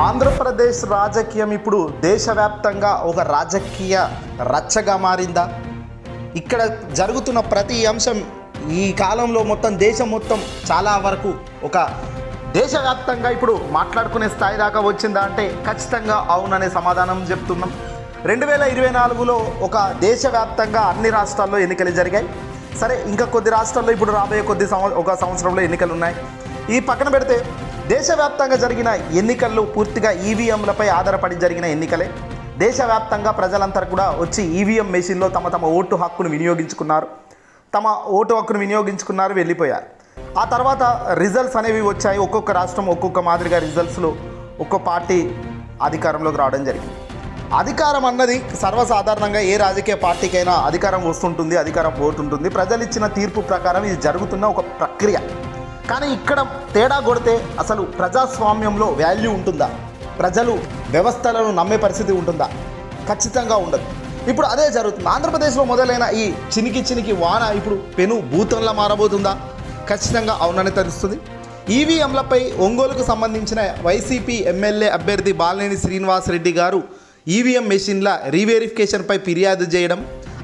ఆంధ్రప్రదేశ్ రాజకీయం ఇప్పుడు దేశవ్యాప్తంగా ఒక రాజకీయ రచ్చగా మారిందా? ఇక్కడ జరుగుతున్న ప్రతి అంశం ఈ కాలంలో మొత్తం దేశం మొత్తం చాలా వరకు ఒక దేశవ్యాప్తంగా ఇప్పుడు మాట్లాడుకునే స్థాయి దాకా వచ్చిందా అంటే ఖచ్చితంగా అవుననే సమాధానం చెప్తున్నాం. 2024లో ఒక దేశవ్యాప్తంగా అన్ని రాష్ట్రాల్లో ఎన్నికలు జరిగాయి. సరే, ఇంకా కొద్ది రాష్ట్రాల్లో ఇప్పుడు రాబోయే ఒక సంవత్సరంలో ఎన్నికలు ఉన్నాయి. ఈ పక్కన పెడితే దేశవ్యాప్తంగా జరిగిన ఎన్నికల్లో పూర్తిగా ఈవీఎంలపై ఆధారపడి జరిగిన ఎన్నికలే. దేశవ్యాప్తంగా ప్రజలంతా కూడా వచ్చి ఈవీఎం మెషిన్లో తమ ఓటు హక్కును వినియోగించుకున్నారు, వెళ్ళిపోయారు. ఆ తర్వాత రిజల్ట్స్ అనేవి వచ్చాయి. ఒక్కొక్క రాష్ట్రం ఒక్కొక్క మాదిరిగా రిజల్ట్స్లో ఒక్కో పార్టీ అధికారంలోకి రావడం జరిగింది. అధికారం అన్నది సర్వసాధారణంగా ఏ రాజకీయ పార్టీకైనా అధికారం వస్తుంటుంది, అధికారం పోతుంటుంది. ప్రజలు ఇచ్చిన తీర్పు ప్రకారం ఇది జరుగుతున్న ఒక ప్రక్రియ. కానీ ఇక్కడ తేడా కొడితే అసలు ప్రజాస్వామ్యంలో వాల్యూ ఉంటుందా? ప్రజలు వ్యవస్థలను నమ్మే పరిస్థితి ఉంటుందా? ఖచ్చితంగా ఉండదు. ఇప్పుడు అదే జరుగుతుంది. ఆంధ్రప్రదేశ్లో మొదలైన ఈ చినికి వాన ఇప్పుడు పెను భూతంలా మారబోతుందా? ఖచ్చితంగా అవునని తెలుస్తుంది. ఈవీఎంలపై ఒంగోలుకు సంబంధించిన వైసీపీ ఎమ్మెల్యే అభ్యర్థి బాలినేని శ్రీనివాసరెడ్డి గారు ఈవీఎం మెషిన్ల రీవెరిఫికేషన్పై ఫిర్యాదు చేయడం,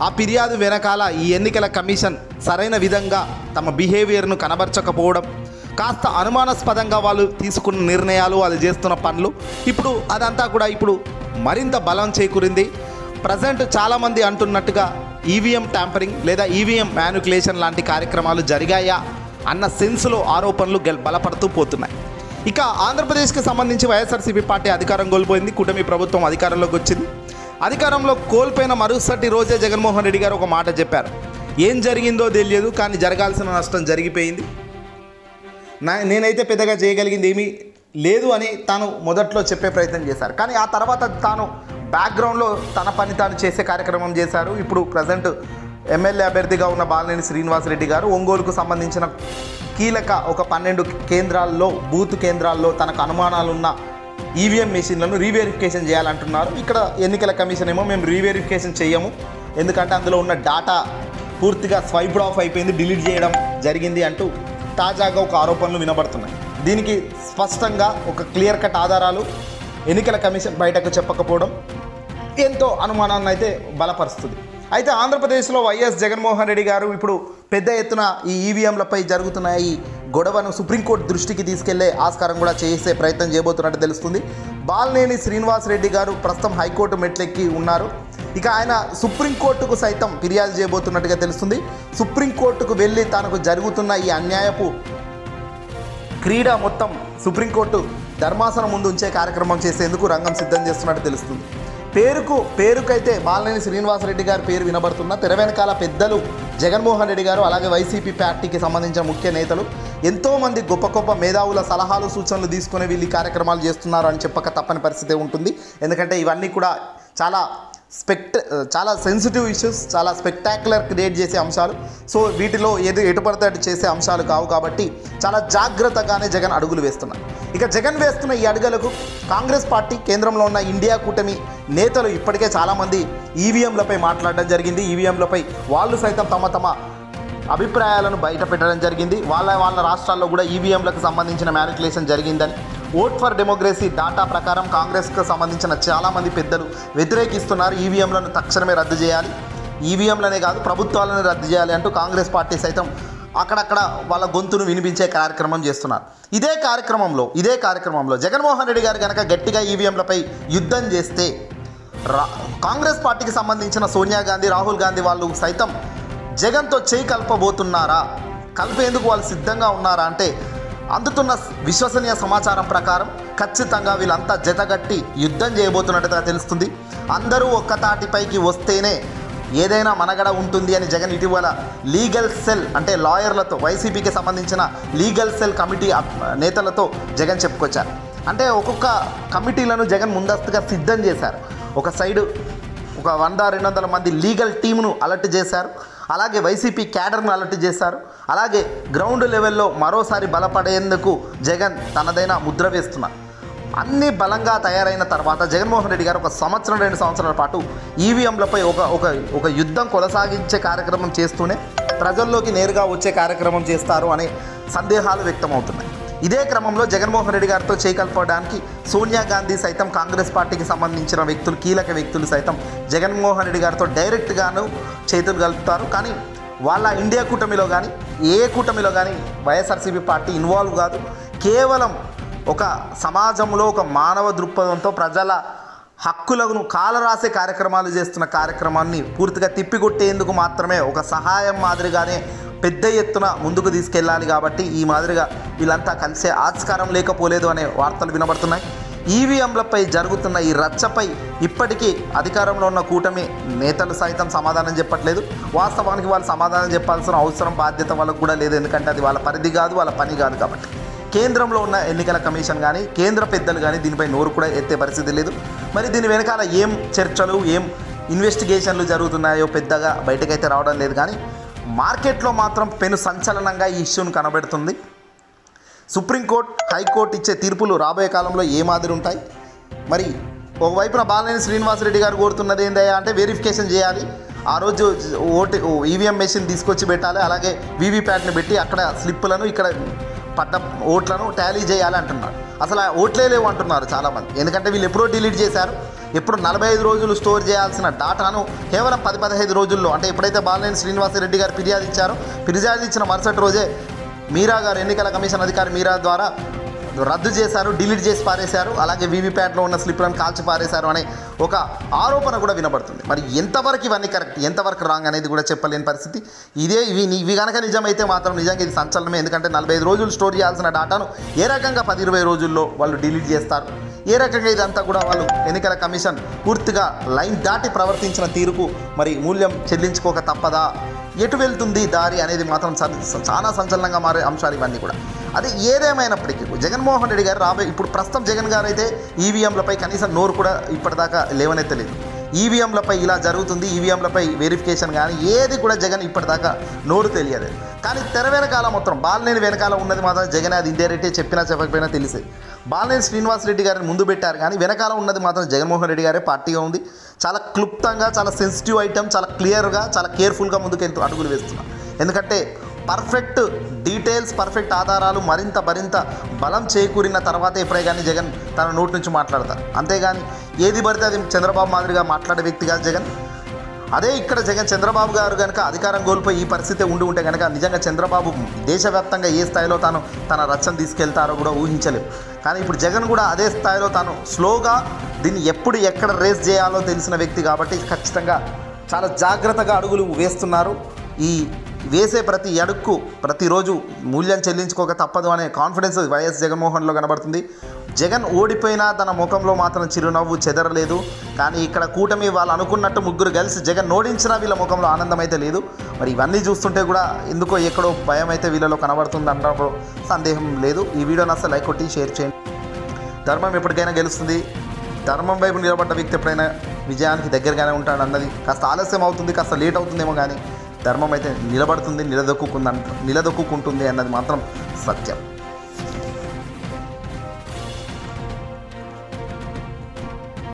ఆ ఫిర్యాదు వెనకాల ఈ ఎన్నికల కమిషన్ సరైన విధంగా తమ బిహేవియర్ను కనబరచకపోవడం, కాస్త అనుమానాస్పదంగా వాళ్ళు తీసుకున్న నిర్ణయాలు, వాళ్ళు చేస్తున్న పనులు, ఇప్పుడు అదంతా కూడా ఇప్పుడు మరింత బలం చేకూరింది. ప్రజెంట్ చాలామంది అంటున్నట్టుగా ఈవీఎం ట్యాంపరింగ్ లేదా ఈవీఎం మ్యానిపులేషన్ లాంటి కార్యక్రమాలు జరిగాయా అన్న సెన్స్లో ఆరోపణలు బలపడుతూ పోతున్నాయి. ఇక ఆంధ్రప్రదేశ్కి సంబంధించి వైఎస్ఆర్సీపీ పార్టీ అధికారం కోల్పోయింది. కూటమి ప్రభుత్వం అధికారంలోకి వచ్చింది. అధికారంలో కోల్పోయిన మరుసటి రోజే జగన్మోహన్ రెడ్డి గారు ఒక మాట చెప్పారు. ఏం జరిగిందో తెలియదు, కానీ జరగాల్సిన నష్టం జరిగిపోయింది. నేనైతే పెద్దగా చేయగలిగింది ఏమీ లేదు అని తాను మొదట్లో చెప్పే ప్రయత్నం చేశారు. కానీ ఆ తర్వాత తాను బ్యాక్గ్రౌండ్లో తన పని తాను చేసే కార్యక్రమం చేశారు. ఇప్పుడు ప్రజెంట్ ఎమ్మెల్యే అభ్యర్థిగా ఉన్న బాలినేని శ్రీనివాసరెడ్డి గారు ఒంగోలుకు సంబంధించిన కీలక ఒక 12 కేంద్రాల్లో, బూత్ కేంద్రాల్లో తనకు అనుమానాలున్న ఈవీఎం మెషిన్లను రీవెరిఫికేషన్ చేయాలంటున్నారు. ఇక్కడ ఎన్నికల కమిషన్ ఏమో మేము రీవెరిఫికేషన్ చేయము, ఎందుకంటే అందులో ఉన్న డాటా పూర్తిగా స్వైప్డ్ ఆఫ్ అయిపోయింది, డిలీట్ చేయడం జరిగింది అంటూ తాజాగా ఒక ఆరోపణలు వినబడుతున్నాయి. దీనికి స్పష్టంగా ఒక క్లియర్ కట్ ఆధారాలు ఎన్నికల కమిషన్ బయటకు చెప్పకపోవడం ఎంతో అనుమానాన్ని అయితే బలపరుస్తుంది. అయితే ఆంధ్రప్రదేశ్లో వైఎస్ జగన్మోహన్ రెడ్డి గారు ఇప్పుడు పెద్ద ఎత్తున ఈ ఈవీఎంలపై జరుగుతున్న ఈ గొడవను సుప్రీంకోర్టు దృష్టికి తీసుకెళ్లే ఆస్కారం కూడా చేసే ప్రయత్నం చేయబోతున్నట్టు తెలుస్తుంది. బాలినేని శ్రీనివాసరెడ్డి గారు ప్రస్తుతం హైకోర్టు మెట్లెక్కి ఉన్నారు. ఇక ఆయన సుప్రీంకోర్టుకు సైతం ఫిర్యాదు చేయబోతున్నట్టుగా తెలుస్తుంది. సుప్రీంకోర్టుకు వెళ్ళి తనకు జరుగుతున్న ఈ అన్యాయపు క్రీడ మొత్తం సుప్రీంకోర్టు ధర్మాసనం ముందు ఉంచే కార్యక్రమం చేసేందుకు రంగం సిద్ధం చేస్తున్నట్టు తెలుస్తుంది. పేరుకైతే బాలినేని శ్రీనివాసరెడ్డి గారి పేరు వినబడుతున్న తెర వెనకాల పెద్దలు జగన్మోహన్ రెడ్డి గారు, అలాగే వైసీపీ పార్టీకి సంబంధించిన ముఖ్య నేతలు, ఎంతోమంది గొప్ప మేధావుల సలహాలు సూచనలు తీసుకుని వీళ్ళు కార్యక్రమాలు చేస్తున్నారు అని చెప్పక తప్పని పరిస్థితి ఉంటుంది. ఎందుకంటే ఇవన్నీ కూడా చాలా సెన్సిటివ్ ఇష్యూస్, చాలా స్పెక్టాక్యులర్ క్రియేట్ చేసే అంశాలు. సో వీటిలో ఎటు పడితే అటు చేసే అంశాలు కావు. కాబట్టి చాలా జాగ్రత్తగానే జగన్ అడుగులు వేస్తున్నారు. ఇక జగన్ వేస్తున్న ఈ అడుగులకు కాంగ్రెస్ పార్టీ, కేంద్రంలో ఉన్న ఇండియా కూటమి నేతలు ఇప్పటికే చాలామంది ఈవీఎంలపై మాట్లాడడం జరిగింది. ఈవీఎంలపై వాళ్ళు సైతం తమ అభిప్రాయాలను బయట పెట్టడం జరిగింది. వాళ్ళ రాష్ట్రాల్లో కూడా ఈవీఎంలకు సంబంధించిన మ్యానిపులేషన్ జరిగిందని, ఓట్ ఫర్ డెమోక్రసీ డాటా ప్రకారం కాంగ్రెస్కు సంబంధించిన చాలామంది పెద్దలు వ్యతిరేకిస్తున్నారు. ఈవీఎంలను తక్షణమే రద్దు చేయాలి, ఈవీఎంలనే కాదు ప్రభుత్వాలను రద్దు చేయాలి అంటూ కాంగ్రెస్ పార్టీ సైతం అక్కడక్కడ వాళ్ళ గొంతును వినిపించే కార్యక్రమం చేస్తున్నారు. ఇదే కార్యక్రమంలో జగన్మోహన్ రెడ్డి గారు కనుక గట్టిగా ఈవీఎంలపై యుద్ధం చేస్తే కాంగ్రెస్ పార్టీకి సంబంధించిన సోనియా గాంధీ, రాహుల్ గాంధీ వాళ్ళు సైతం జగన్తో చేయి కలపబోతున్నారా, కలిపేందుకు వాళ్ళు సిద్ధంగా ఉన్నారా అంటే అందుతున్న విశ్వసనీయ సమాచారం ప్రకారం ఖచ్చితంగా వీళ్ళంతా జతగట్టి యుద్ధం చేయబోతున్నట్టుగా తెలుస్తుంది. అందరూ ఒక్కతాటిపైకి వస్తేనే ఏదైనా మనగడ ఉంటుంది అని జగన్ ఇటీవల లీగల్ సెల్ అంటే లాయర్లతో, వైసీపీకి సంబంధించిన లీగల్ సెల్ కమిటీ నేతలతో జగన్ చెప్పుకొచ్చారు. అంటే ఒక్కొక్క కమిటీలను జగన్ ముందస్తుగా సిద్ధం చేశారు. ఒక సైడు ఒక 100-200 మంది లీగల్ టీమును అలర్ట్ చేశారు. అలాగే వైసీపీ క్యాడర్ను అలర్ట్ చేశారు. అలాగే గ్రౌండ్ లెవెల్లో మరోసారి బలపడేందుకు జగన్ తనదైన ముద్ర వేస్తున్నారు. అన్ని బలంగా తయారైన తర్వాత జగన్మోహన్ రెడ్డి గారు 1-2 సంవత్సరాల పాటు ఈవీఎంలపై ఒక యుద్ధం కొనసాగించే కార్యక్రమం చేస్తూనే ప్రజల్లోకి నేరుగా వచ్చే కార్యక్రమం చేస్తారు అనే సందేహాలు వ్యక్తమవుతున్నాయి. ఇదే క్రమంలో జగన్మోహన్ రెడ్డి గారితో చేకల్పడానికి సోనియా గాంధీ సైతం కాంగ్రెస్ పార్టీకి సంబంధించిన వ్యక్తులు, కీలక వ్యక్తులు సైతం జగన్మోహన్ రెడ్డి గారితో డైరెక్ట్గాను చేతులు కలుపుతారు. కానీ వాళ్ళ ఇండియా కూటమిలో కానీ ఏ కూటమిలో కానీ వైఎస్ఆర్సీపీ పార్టీ ఇన్వాల్వ్ కాదు. కేవలం ఒక సమాజంలో ఒక మానవ దృక్పథంతో ప్రజల హక్కులను కాలరాసే కార్యక్రమాలు చేస్తున్న కార్యక్రమాన్ని పూర్తిగా తిప్పికొట్టేందుకు మాత్రమే ఒక సహాయం మాదిరిగానే పెద్ద ఎత్తున ముందుకు తీసుకెళ్ళాలి. కాబట్టి ఈ మాదిరిగా వీళ్ళంతా కలిసే ఆస్కారం లేకపోలేదు అనే వార్తలు వినబడుతున్నాయి. ఈవీఎంలపై జరుగుతున్న ఈ రచ్చపై ఇప్పటికీ అధికారంలో ఉన్న కూటమి నేతలు సైతం సమాధానం చెప్పట్లేదు. వాస్తవానికి వాళ్ళు సమాధానం చెప్పాల్సిన అవసరం, బాధ్యత వాళ్ళకు కూడా లేదు. ఎందుకంటే అది వాళ్ళ పరిధి కాదు, వాళ్ళ పని కాదు. కాబట్టి కేంద్రంలో ఉన్న ఎన్నికల కమిషన్ కానీ కేంద్ర పెద్దలు కానీ దీనిపై నోరు కూడా ఎత్తే పరిస్థితి లేదు. మరి దీని వెనకాల ఏం చర్చలు, ఏం ఇన్వెస్టిగేషన్లు జరుగుతున్నాయో పెద్దగా బయటకైతే రావడం లేదు. కానీ మార్కెట్లో మాత్రం పెను సంచలనంగా ఈ ఇష్యూను కనబడుతుంది. సుప్రీంకోర్టు, హైకోర్టు ఇచ్చే తీర్పులు రాబోయే కాలంలో ఏ మాదిరి ఉంటాయి? మరి ఒకవైపున బాలినేని శ్రీనివాసరెడ్డి గారు కోరుతున్నది ఏందయ్యా అంటే వెరిఫికేషన్ చేయాలి. ఆ రోజు ఈవీఎం మెషిన్ తీసుకొచ్చి పెట్టాలి, అలాగే వీవీప్యాట్ని పెట్టి అక్కడ స్లిప్పులను, ఇక్కడ పడ్డ ఓట్లను టాలీ చేయాలి అంటున్నారు. అసలు ఆ ఓట్లే లేవు అంటున్నారు చాలామంది. ఎందుకంటే వీళ్ళు ఎప్పుడో డిలీట్ చేశారు. ఎప్పుడు 45 రోజులు స్టోర్ చేయాల్సిన డాటాను కేవలం 10-15 రోజుల్లో, అంటే ఎప్పుడైతే బాలినేని శ్రీనివాసరెడ్డి గారు ఫిర్యాదు ఇచ్చారో, ఫిర్యాదు ఇచ్చిన మరుసటి రోజే మీరా గారు, ఎన్నికల కమిషన్ అధికారి మీరా ద్వారా రద్దు చేశారు, డిలీట్ చేసి పారేశారు. అలాగే వీవీప్యాట్లో ఉన్న స్లిప్లను కాల్చి పారేశారు అనే ఒక ఆరోపణ కూడా వినబడుతుంది. మరి ఎంతవరకు ఇవన్నీ కరెక్ట్, ఎంతవరకు రాంగ్ అనేది కూడా చెప్పలేని పరిస్థితి. ఇవి కనుక నిజమైతే మాత్రం నిజంగా ఇది సంచలనమే. ఎందుకంటే 45 రోజులు స్టోర్ చేయాల్సిన డాటాను ఏ రకంగా 10-20 రోజుల్లో వాళ్ళు డిలీట్ చేస్తారు? ఏ రకంగా ఇదంతా కూడా వాళ్ళు ఎన్నికల కమిషన్ పూర్తిగా లైన్ దాటి ప్రవర్తించిన తీరుకు మరి మూల్యం చెల్లించుకోక తప్పదా? ఎటు వెళ్తుంది దారి అనేది మాత్రం చాలా సంచలనంగా మారే అంశాలు ఇవన్నీ కూడా. అది ఏదేమైనప్పటికీ జగన్మోహన్ రెడ్డి గారు ఇప్పుడు ప్రస్తుతం జగన్ గారు అయితే ఈవీఎంలపై కనీసం నోరు కూడా ఇప్పటిదాకా లేవనెత్తలేదు. ఈవీఎంలపై ఇలా జరుగుతుంది, ఈవీఎంలపై వెరిఫికేషన్ కానీ ఏది కూడా జగన్ ఇప్పటిదాకా నోరు తెలియలేదు. కానీ తెర వెనకాల మొత్తం బాలినేని వెనకాల ఉన్నది మాత్రం జగన్. అది ఇండైరెక్టే చెప్పినా చెప్పకపోయినా తెలిసే. బాలినేని శ్రీనివాసరెడ్డి గారిని ముందు పెట్టారు కానీ వెనకాల ఉన్నది మాత్రం జగన్మోహన్ రెడ్డి గారే పార్టీగా ఉంది. చాలా క్లుప్తంగా, చాలా సెన్సిటివ్ ఐటమ్, చాలా క్లియర్గా, చాలా కేర్ఫుల్గా ముందుకు అడుగులు వేస్తున్నారు. ఎందుకంటే పర్ఫెక్ట్ డీటెయిల్స్, పర్ఫెక్ట్ ఆధారాలు మరింత బలం చేకూరిన తర్వాత ఎప్పుడే కానీ జగన్ తన నోటి నుంచి మాట్లాడతారు. అంతేగాని ఏది పడితే అది చంద్రబాబు మాదిరిగా మాట్లాడే వ్యక్తి కాదు జగన్. అదే ఇక్కడ చంద్రబాబు గారు కనుక అధికారం కోల్పోయి ఈ పరిస్థితి ఉంటే కనుక నిజంగా చంద్రబాబు దేశవ్యాప్తంగా ఏ స్థాయిలో తన రచ్చను తీసుకెళ్తారో కూడా ఊహించలేము. కానీ ఇప్పుడు జగన్ కూడా అదే స్థాయిలో తాను స్లోగా దీన్ని ఎప్పుడు ఎక్కడ రేస్ చేయాలో తెలిసిన వ్యక్తి కాబట్టి ఖచ్చితంగా చాలా జాగ్రత్తగా అడుగులు వేస్తున్నారు. ఈ వేసే ప్రతి అడుగుకు ప్రతిరోజు మూల్యం చెల్లించుకోక తప్పదు అనే కాన్ఫిడెన్స్ వైఎస్ జగన్మోహన్లో కనబడుతుంది. జగన్ ఓడిపోయినా తన ముఖంలో మాత్రం చిరునవ్వు చెదరలేదు. కానీ ఇక్కడ కూటమి వాళ్ళు అనుకున్నట్టు ముగ్గురు కలిసి జగన్ ఓడించినా వీళ్ళ ముఖంలో ఆనందం అయితే లేదు. మరి ఇవన్నీ చూస్తుంటే కూడా ఎందుకో ఎక్కడో భయం అయితే వీళ్ళలో కనబడుతుంది అన్నప్పుడు సందేహం లేదు. ఈ వీడియోని అసలు లైక్ కొట్టి షేర్ చేయండి. ధర్మం ఎప్పటికైనా గెలుస్తుంది. ధర్మం వైపు నిలబడ్డ వ్యక్తి ఎప్పుడైనా విజయానికి దగ్గరగానే ఉంటాడు అన్నది కాస్త ఆలస్యం అవుతుంది, కాస్త లేట్ అవుతుందేమో, కానీ ధర్మం అయితే నిలబడుతుంది, నిలదొక్కుంటుంది అన్నది మాత్రం సత్యం.